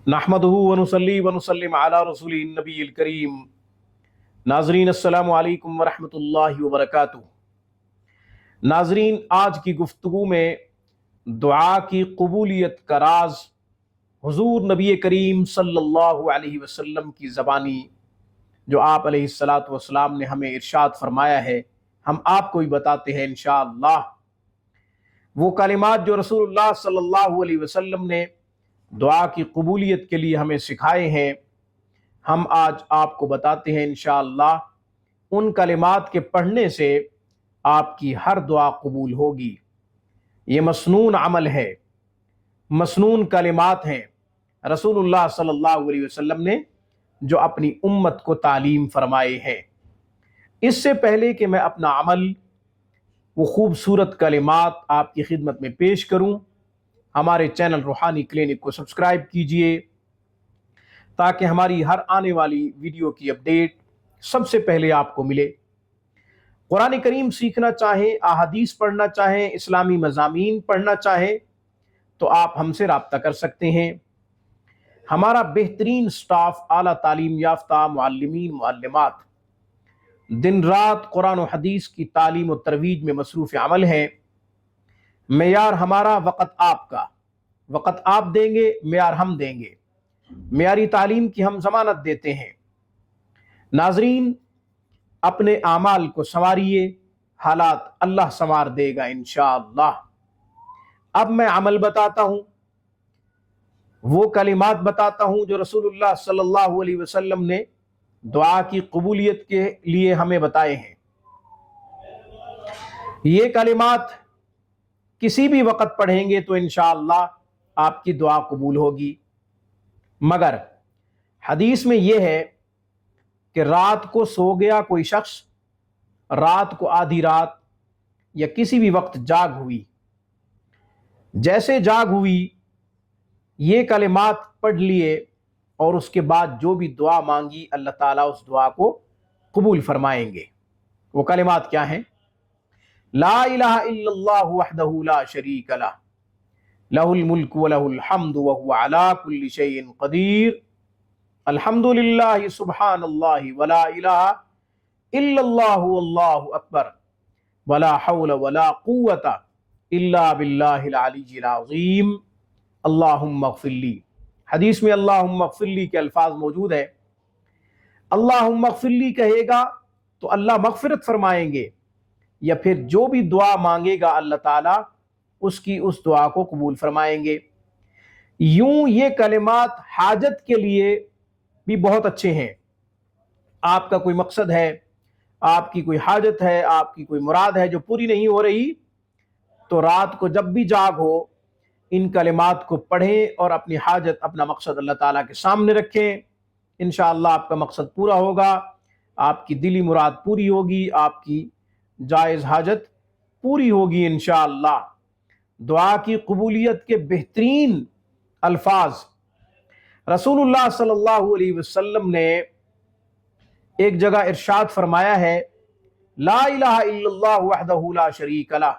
नहमदुहु व नुसल्ली व नुसल्लिम अला रसूलिन नबील करीम। नाजरीन अस्सलामु अलैकुम व रहमतुल्लाहि व बरकातुहू। नाजरीन, आज की गुफ्तगू में दुआ की कबूलियत का राज हुजूर नबी करीम सल्लल्लाहु अलैहि वसल्लम की ज़बानी जो आप अलैहिस्सलातु वस्सलाम ने हमें इरशाद फरमाया है, हम आपको भी बताते हैं इंशाअल्लाह। वो कलिमात जो रसूलुल्लाह सल्लल्लाहु अलैहि वसल्लम ने दुआ की कबूलियत के लिए हमें सिखाए हैं, हम आज आपको बताते हैं इंशाअल्लाह। उन कलिमात के पढ़ने से आपकी हर दुआ कबूल होगी। ये मसनून अमल है, मसनून कलिमात हैं रसूलुल्लाह सल्लल्लाहु अलैहि वसल्लम ने जो अपनी उम्मत को तालीम फरमाए हैं। इससे पहले कि मैं अपना अमल वो खूबसूरत कलिमात आपकी खिदमत में पेश करूं, हमारे चैनल रूहानी क्लिनिक को सब्सक्राइब कीजिए ताकि हमारी हर आने वाली वीडियो की अपडेट सबसे पहले आपको मिले। कुरान करीम सीखना चाहें, अहादीस पढ़ना चाहें, इस्लामी मज़ामीन पढ़ना चाहें तो आप हमसे रब्ता कर सकते हैं। हमारा बेहतरीन स्टाफ आला तालीम याफ्ता मुअल्लिमीन मुअल्लिमात दिन रात कुरान और हदीस की तालीम और तरवीज में मसरूफ़ अमल है। मेयार हमारा वक़्त आपका, वक़्त आप देंगे, मेयार हम देंगे। मेयारी तालीम की हम ज़मानत देते हैं। नाजरीन, अपने आमाल को संवारिए, हालात अल्लाह संवार देगा इंशाअल्लाह। अब मैं अमल बताता हूँ, वो कलिमात बताता हूँ जो रसूलुल्लाह सल्लल्लाहु अलैहि वसल्लम ने दुआ की कबूलियत के लिए हमें बताए हैं। ये कलिमात किसी भी वक़्त पढ़ेंगे तो इंशाअल्लाह आपकी दुआ कबूल होगी। मगर हदीस में यह है कि रात को सो गया कोई शख्स, रात को आधी रात या किसी भी वक्त जाग हुई, जैसे जाग हुई ये कलिमात पढ़ लिए और उसके बाद जो भी दुआ मांगी अल्लाह ताला उस दुआ को कबूल फरमाएंगे। वो कलिमात क्या हैं? ला इलाहा इल्लल्लाहु वहदहु ला शरीक लह, लहुल मुल्कु व लहुल हम्दु व हुवा अला कुल्लि शैइन क़दीर, अल्हम्दुलिल्लाहि सुब्हानल्लाहि व ला इलाहा इल्लल्लाहु वल्लाहु अकबर, वला हौला वला कुव्वता इल्ला बिल्लाहिल अलिय्यिल अज़ीम, अल्लाहुम्मा अग़फ़िरली। हदीस में अल्लाहुम्मा अग़फ़िरली के अल्फाज मौजूद है। अल्लाहुम्मा अग़फ़िरली कहेगा तो अल्लाह मग़फ़िरत फरमाएंगे, या फिर जो भी दुआ मांगेगा अल्लाह ताला उसकी उस दुआ को कबूल फरमाएंगे। यूं ये कलिमात हाजत के लिए भी बहुत अच्छे हैं। आपका कोई मकसद है, आपकी कोई हाजत है, आपकी कोई मुराद है जो पूरी नहीं हो रही, तो रात को जब भी जाग हो इन कलिमात को पढ़ें और अपनी हाजत, अपना मकसद अल्लाह ताला के सामने रखें। इंशाअल्लाह आपका मकसद पूरा होगा, आपकी दिली मुराद पूरी होगी, आपकी जायज़ हाजत पूरी होगी इंशाअल्लाह। दुआ की कबूलियत के बेहतरीन अल्फाज रसूलुल्लाह सल्लल्लाहु अलैहि वसल्लम ने एक जगह इरशाद फरमाया है, ला इलाहा इल्लल्लाहु वहदहु ला शरीक लह,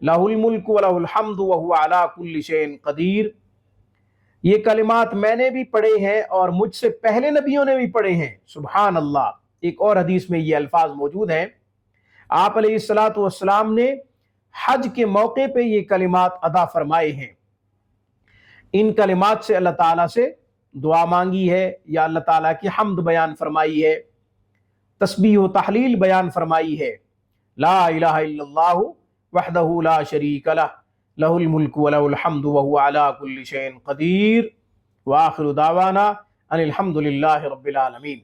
लहुल मुल्कु व लहुल हम्दु व हुवा अला कुल्लि शैइन क़दीर। ये कलिमात मैंने भी पढ़े हैं और मुझसे पहले नबियों ने भी पढ़े हैं। सुभान अल्लाह। एक और हदीस में ये अल्फाज मौजूद हैं। आप अलैहिस्सलातु वस्सलाम ने हज के मौके पे ये कलिमात अदा फरमाए हैं। इन कलिमात से अल्लाह ताला से दुआ मांगी है या अल्लाह ताला की हम्द बयान फरमाई है, तस्बीह व तहलील बयान फरमाई है। ला इलाहा इल्लल्लाहु वहदहु ला शरीक लह, लहुल मुल्कु व लहुल हम्दु व हुवा अला कुल्लि शैइन क़दीर, व आखिरु दावाना अनिल हम्दुलिल्लाहि रब्बिल आलमीन।